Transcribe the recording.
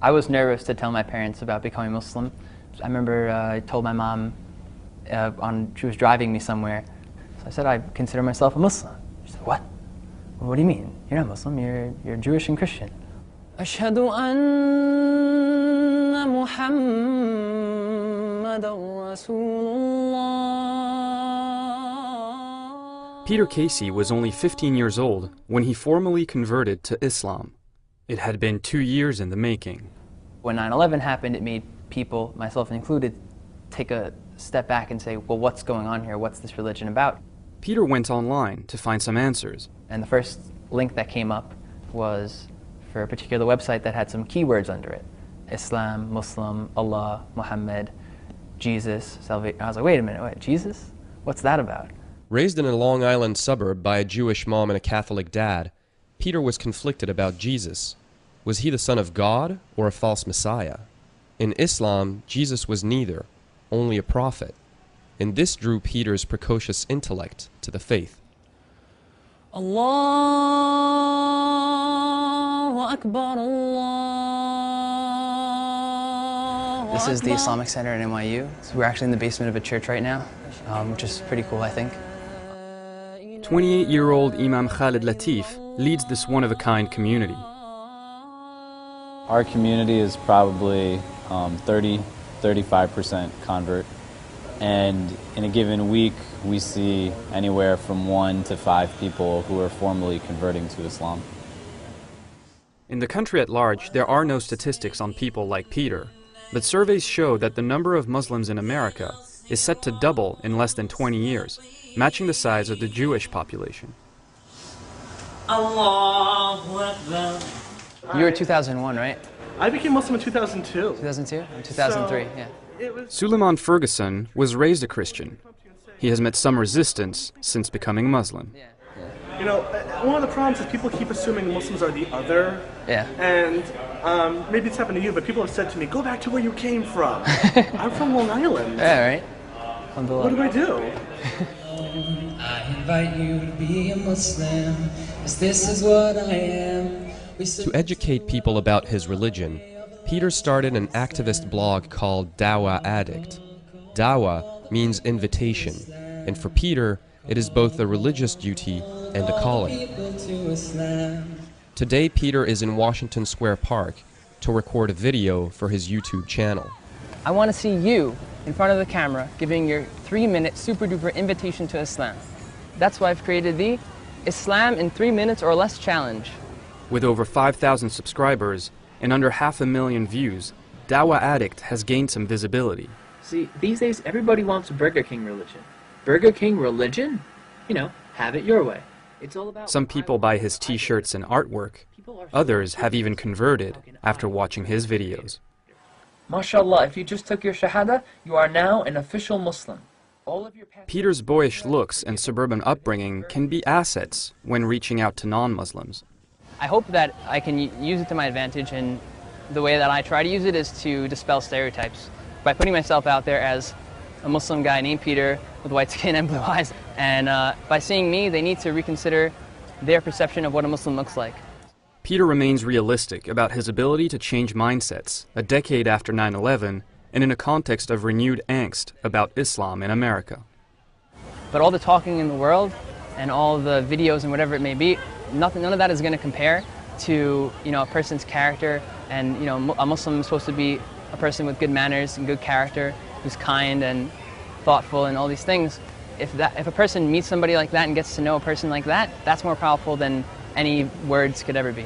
I was nervous to tell my parents about becoming Muslim. I remember I told my mom she was driving me somewhere. So I said, I consider myself a Muslim. She said, what? Well, what do you mean? You're not Muslim, you're Jewish and Christian. أشهد أن محمدًا رسول الله. Peter Casey was only 15 years old when he formally converted to Islam. It had been 2 years in the making. When 9/11 happened, it made people, myself included, take a step back and say, well, what's going on here? What's this religion about? Peter went online to find some answers. And the first link that came up was for a particular website that had some keywords under it. Islam, Muslim, Allah, Muhammad, Jesus, salvation. I was like, wait a minute, wait, Jesus? What's that about? Raised in a Long Island suburb by a Jewish mom and a Catholic dad, Peter was conflicted about Jesus. Was he the son of God or a false messiah? In Islam, Jesus was neither, only a prophet. And this drew Peter's precocious intellect to the faith. Allahu Akbar, Allah. This is the Islamic Center at NYU. So we're actually in the basement of a church right now, which is pretty cool, I think. 28-year-old Imam Khalid Latif leads this one-of-a-kind community. Our community is probably 35% convert. And in a given week, we see anywhere from 1 to 5 people who are formally converting to Islam. In the country at large, there are no statistics on people like Peter, but surveys show that the number of Muslims in America is set to double in less than 20 years, matching the size of the Jewish population. Allahu Akbar. You were 2001, right? I became Muslim in 2002. 2002? I'm 2003, yeah. Suleiman Ferguson was raised a Christian. He has met some resistance since becoming Muslim. You know, one of the problems is people keep assuming Muslims are the other. Yeah. And maybe it's happened to you, but people have said to me, go back to where you came from. I'm from Long Island. Yeah, right? What do I do? I invite you to be a Muslim, as this is what I am. To educate people about his religion, Peter started an activist blog called Dawah Addict. Dawah means invitation, and for Peter, it is both a religious duty and a calling. Today, Peter is in Washington Square Park to record a video for his YouTube channel. I want to see you in front of the camera giving your 3-minute super-duper invitation to Islam. That's why I've created the Islam in 3 minutes or less challenge. With over 5,000 subscribers and under 500,000 views, Dawah Addict has gained some visibility. See, these days everybody wants Burger King religion. Burger King religion? You know, have it your way. It's all about... Some people buy his t-shirts and artwork. Others have even converted after watching his videos. MashaAllah, if you just took your Shahada, you are now an official Muslim. Peter's boyish looks and suburban upbringing can be assets when reaching out to non-Muslims. I hope that I can use it to my advantage, and the way that I try to use it is to dispel stereotypes by putting myself out there as a Muslim guy named Peter with white skin and blue eyes. And by seeing me, they need to reconsider their perception of what a Muslim looks like. Peter remains realistic about his ability to change mindsets a decade after 9/11 and in a context of renewed angst about Islam in America. But all the talking in the world and all the videos and whatever it may be, none of that is going to compare to, you know, a person's character. And, you know, a Muslim is supposed to be a person with good manners and good character, who's kind and thoughtful and all these things. If a person meets somebody like that and gets to know a person like that, that's more powerful than any words could ever be.